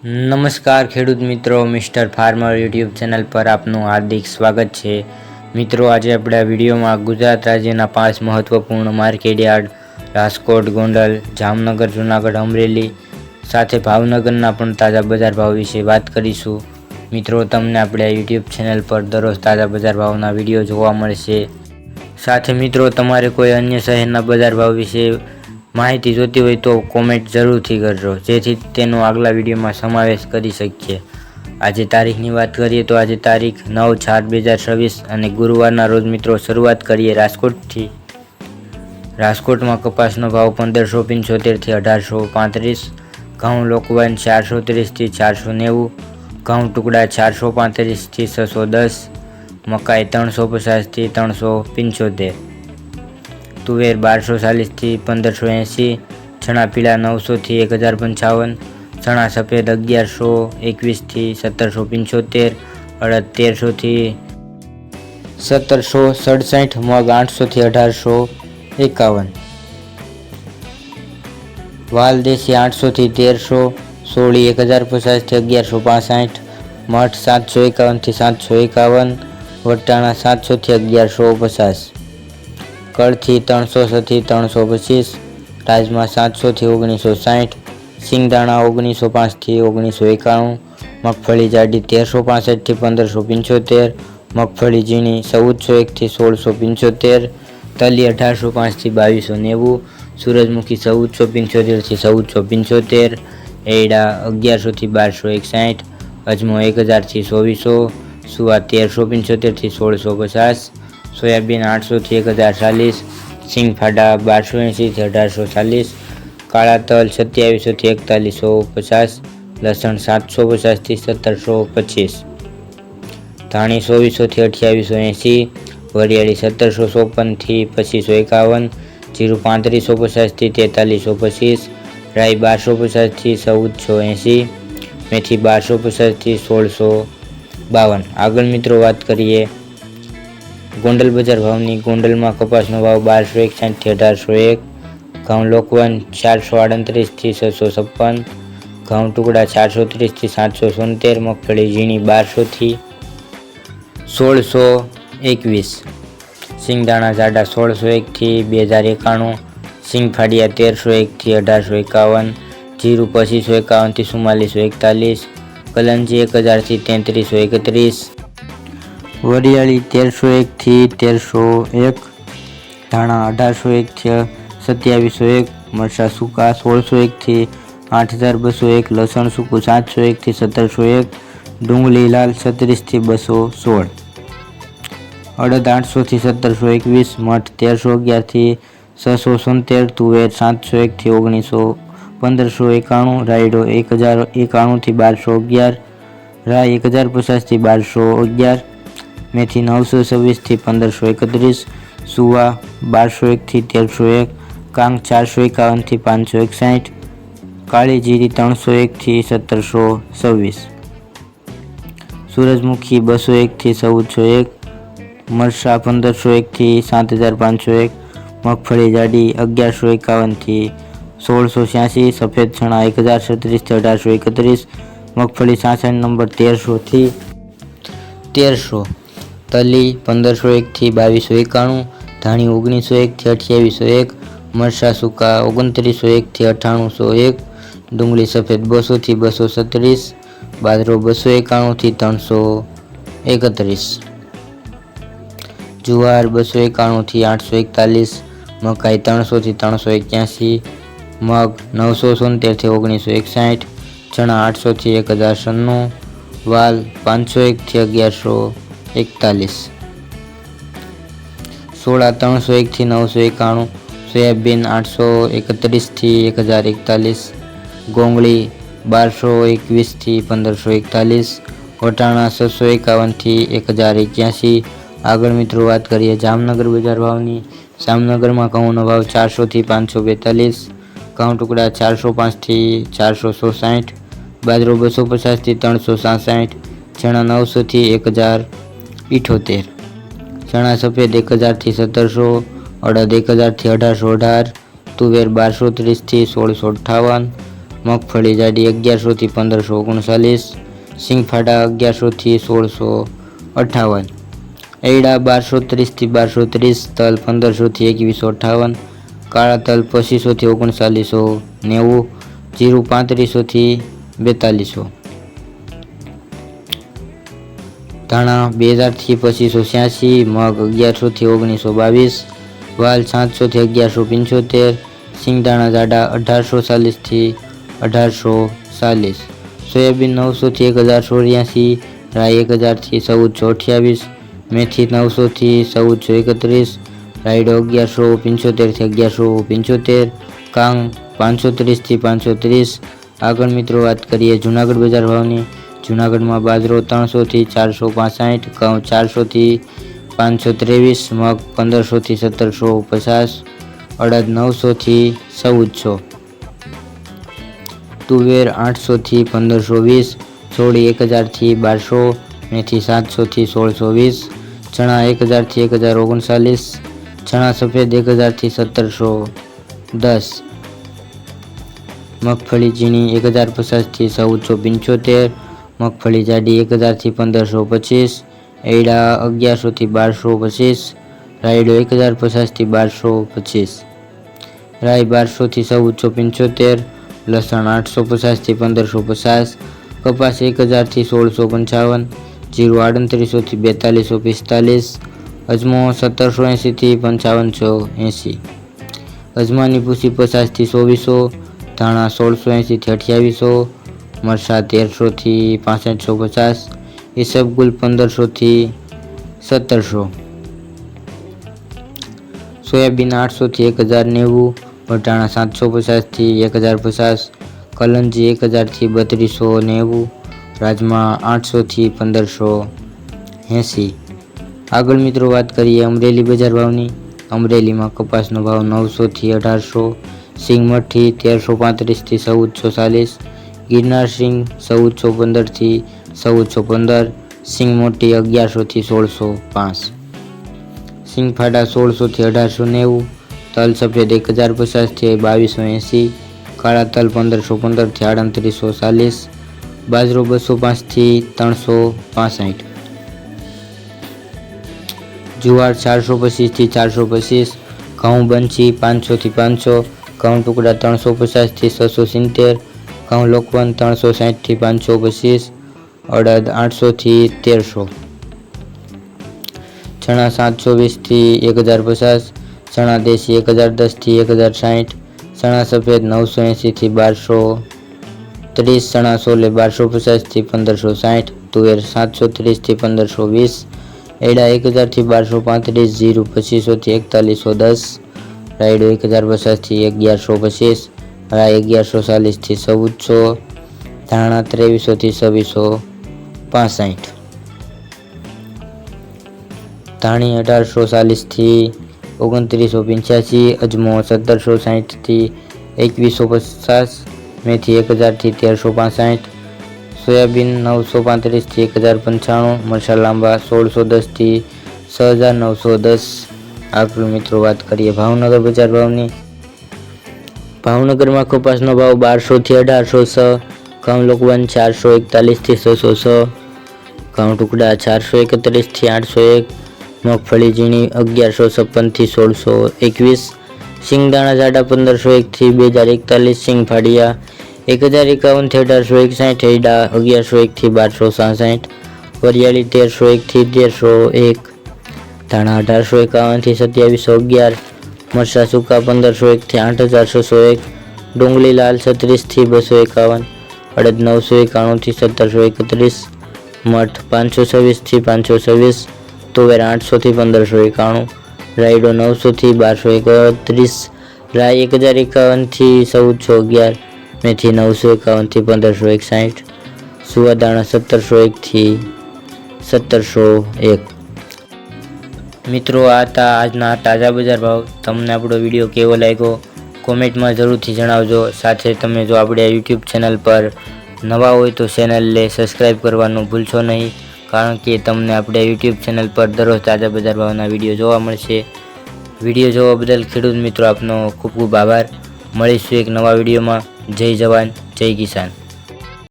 નમસ્કાર ખેડૂત મિત્રો, મિસ્ટર ફાર્મર યુટ્યુબ ચેનલ પર આપનું હાર્દિક સ્વાગત છે। મિત્રો, આજે આપણે આ વિડીયોમાં ગુજરાત રાજ્યના 5 મહત્વપૂર્ણ માર્કેટયાર્ડ રાજકોટ, ગોંડલ, જામનગર, જૂનાગઢ, અમરેલી સાથે ભાવનગરના પણ તાજા બજાર ભાવ વિશે વાત કરીશું। મિત્રો, તમને આપણે આ યુટ્યુબ ચેનલ પર દરરોજ તાજા બજાર ભાવના વિડીયો જોવા મળશે। સાથે મિત્રો, તમારે કોઈ અન્ય શહેરના બજાર ભાવ વિશે માહિતી જોતી હોય તો કોમેન્ટ જરૂરથી કરજો, જેથી તેનો આગલા વિડીયોમાં સમાવેશ કરી શકીએ। આજે તારીખની વાત કરીએ તો આજે તારીખ 9/4/2026 અને ગુરુવારના રોજ મિત્રો શરૂઆત કરીએ રાજકોટથી। રાજકોટમાં કપાસનો ભાવ 1575 થી 1835, ઘઉં લોકવન 430 થી 490, ઘઉં ટુકડા 435 થી 610, મકાઈ 350 થી 375, તુવેર 1240 થી 1580, ચણા પીળા 900 થી 1055, ચણા સફેદ 1121 થી 1775, અડદ 1300 થી 1767, મગ 800 થી 1851, વાલ દેશી 800 થી 1300, સોળી 1050 થી 1165, મઠ 751 થી 751, વટાણા 700 થી 1150, કળથી 300 થી 325, રાજમા 700 થી 1960, સિંગદાણા 1905 થી 1991, મગફળી જાડી 1365 થી 1575, મગફળી ઝીણી 1401 થી 1675, તલી 1805 થી 2290, સૂરજમુખી 1475 થી 1475, એરડા 1100 થી 1261, અજમો 1000 થી 2400, સુવા 1375 થી 1650, સોયાબીન 800 થી 1040, સિંગફાડા 1280 થી 1840, કાળા તલ 2700 થી 4150, લસણ 750 થી 1725, ધાણી 2400 થી 2880, વરિયાળી 1754 થી 2551, જીરું 3550 થી 4325, રાઈ 1250 થી 1480, મેથી 1250 થી 1652। આગળ મિત્રો વાત કરીએ ગોંડલ બજાર ભાવની। ગોંડલમાં કપાસનો ભાવ 1261 થી 1801, ઘઉં લોકવન 438 થી 656, ઘઉં ટુકડા 430 થી 770, મગફળી ઝીણી 1200 થી 1621, સિંગદાણા જાડા 1601 થી 2091, સિંગફાડિયા 1301 થી 1851, જીરું 2551 થી 4441, કલંજી 1000 થી 3331, વરિયાળી 1301 થી 1301, ધાણા 1801 થી 2701, મરચાં સૂકા 1601 થી 8201, લસણ સૂકું 701 થી 1701, ડુંગળી લાલ 36 થી 216, અડદ 800 થી 1721, મઠ 1311 થી 670, તુવેર 701 થી 1591, રાયડો 1091 થી 1211, રાઈ 1050 થી 1211, મેથી 926 થી 1531, સુવા 1201 થી 1301, કાંગ 451 થી 561, કાળી જીરી 301 થી 1726, સૂરજમુખી 201 થી 1401, મરચાં 1501 થી 7501, મગફળી જાડી 1151 થી 1686, સફેદ ચણા 1036 થી 1831, મગફળી 66 નંબર 1300 થી 1300, તલી 1501 થી 2291, ધાણી 1901 થી 2801, મરચાં સૂકા 2901 થી 9801, ડુંગળી સફેદ 200 થી 237, બાજરો 291 થી 331, જુવાર 291 થી 841, મકાઈ 300 થી 381, મગ 970 થી 1961, ચણા 800 થી 1096, વાલ 501 થી 1141, સોળા 301 થી 991, સોયાબીન 831 થી 1041, ગોંગળી 1221 થી 1541, વટાણા 651 થી 1081। આગળ મિત્રો વાત કરીએ જામનગર બજાર ભાવની। જામનગરમાં ઘઉંનો ભાવ 400 થી 542, ઘઉં ટુકડા 405 થી 467, બાજરો 250 થી 367, ચણા 900 થી 1078, ચણા સફેદ 1000 થી 1700, અડદ 1000 થી 1818, તુવેર 1230 થી 1658, મગફળી જાડી 1100 થી 1539, સિંગફાડા 1100 થી 1658, એડા 1230 થી 1230, તલ 1500 થી 2158, કાળા તલ 2500 થી 3990, જીરું 3500 થી 4200, ધાણા 2000 થી 2586, મગ 1100 થી 1922, વાલ 700 થી 1175, સિંગદાણા જાડા 1840 થી 1840, સોયાબીન 900 થી 1084, રાઈ 1000 થી 1428, મેથી 900 થી 1431, રાયડો 1175 થી 1175, કાંગ 530 થી 530। આગળ મિત્રો વાત કરીએ જૂનાગઢ બજાર ભાવની। જૂનાગઢમાં બાજરો 300 થી 465, ઘઉં 400 થી 523, મગ 1500 થી 1750, અડદ 900 થી 1400, તુવેર 800 થી 1520, ચોળી 1000 થી 1200, મેથી 700 થી 1620, ચણા 1000 થી 1039, ચણા સફેદ 1000 થી 1710, મગફળી ઝીણી 1050 થી 1475, મગફળી જાડી 1000 થી 1525, એડા 1100 થી 1225, રાયડો 1050 થી 1225, રાઈ 1200 થી 1475, લસણ 850 થી 1550, કપાસ 1000 થી 1655, જીરું 3800 થી 4245, અજમો 1780 થી 5580, અજમાની ભૂસી 50 થી 2400, ધાણા 1680 થી 2800, મરચાં 1300 થી 6550, ઈસબગુલ 1500 થી 1700, સોયાબીન 800 થી 1090, વટાણા 750 થી 1050, કલંજી 1000 થી 3290, રાજમા 800 થી 1580। આગળ મિત્રો વાત કરીએ અમરેલી બજાર ભાવની। અમરેલીમાં કપાસનો ભાવ 900 થી 1800, સિંગ મઠી 1335 થી 1440, ગિરનાર સિંગ 1415 થી 1415, સિંગ મોટી 1100 થી 1605, સિંગફાડા 1600 થી 1890, તલ સફેદ 1050 થી 2280, કાળા તલ 1515 થી 3840, બાજરો 205 થી 365, જુવાર 425 થી 425, ઘઉં બંચી 500 થી 500, ઘઉં ટુકડા 350 થી 670, ઘઉં લોકવન 360 થી 525, અડદ 800 થી 1300, ચણા 720 થી 1050, ચણા દેશી 1010 થી 1060, ચણા સફેદ 980 થી 1230, ચણા સોલે 1250 થી 1560, તુવેર 730 થી 1520, એડા 1000 થી 1235, જીરું 2500 થી 4110, રાયડો 1050 થી 1125, રાઈ 1140 થી 1400, ધાણા 2300 થી 2665, ધાણી 1840 થી 2985, અજમો 1760 થી 2150, મેથી 1000 થી 1365, સોયાબીન 935 થી 1095, મરચાં લાંબા 1610 થી 6910। આગળ મિત્રો વાત કરીએ ભાવનગર બજાર ભાવની। ભાવનગરમાં કપાસનો ભાવ 1200 થી 1806, ઘઉં લોકવન 441 થી 606, ઘઉં ટુકડા 431 થી 801, મગફળી ઝીણી 1156 થી 1621, સિંગદાણા જાડા 1501 થી 2041, સિંગ ફાડિયા 1051 થી 1861, એડા 1101 થી 1266, વરિયાળી 1301 થી 1301, ધાણા 1851 થી 2711, મરચાં સૂકા 1501 થી 8601, ડુંગળી લાલ 36 થી 251, અડદ 991 થી 1731, મઠ 526 થી 526, તુવેર 800 થી 1591, રાયડો 900 થી 1231, રાઈ 1051 થી 1411, મેથી 951 થી 1561, સુવાદાણા 1701 થી 1701। મિત્રો આ હતા આજના તાજા બજાર ભાવ। તમને આપણો વિડીયો કેવો લાગ્યો કોમેન્ટમાં જરૂરથી જણાવજો। સાથે તમે જો આપણે યુટ્યુબ ચેનલ પર નવા હોય તો ચેનલને સબસ્ક્રાઈબ કરવાનું ભૂલશો નહીં, કારણ કે તમને આપણે યુટ્યુબ ચેનલ પર દરરોજ તાજા બજાર ભાવના વિડીયો જોવા મળશે। વિડીયો જોવા બદલ ખેડૂત મિત્રો આપનો ખૂબ ખૂબ આભાર। મળીશું એક નવા વિડીયોમાં। જય જવાન જય કિસાન.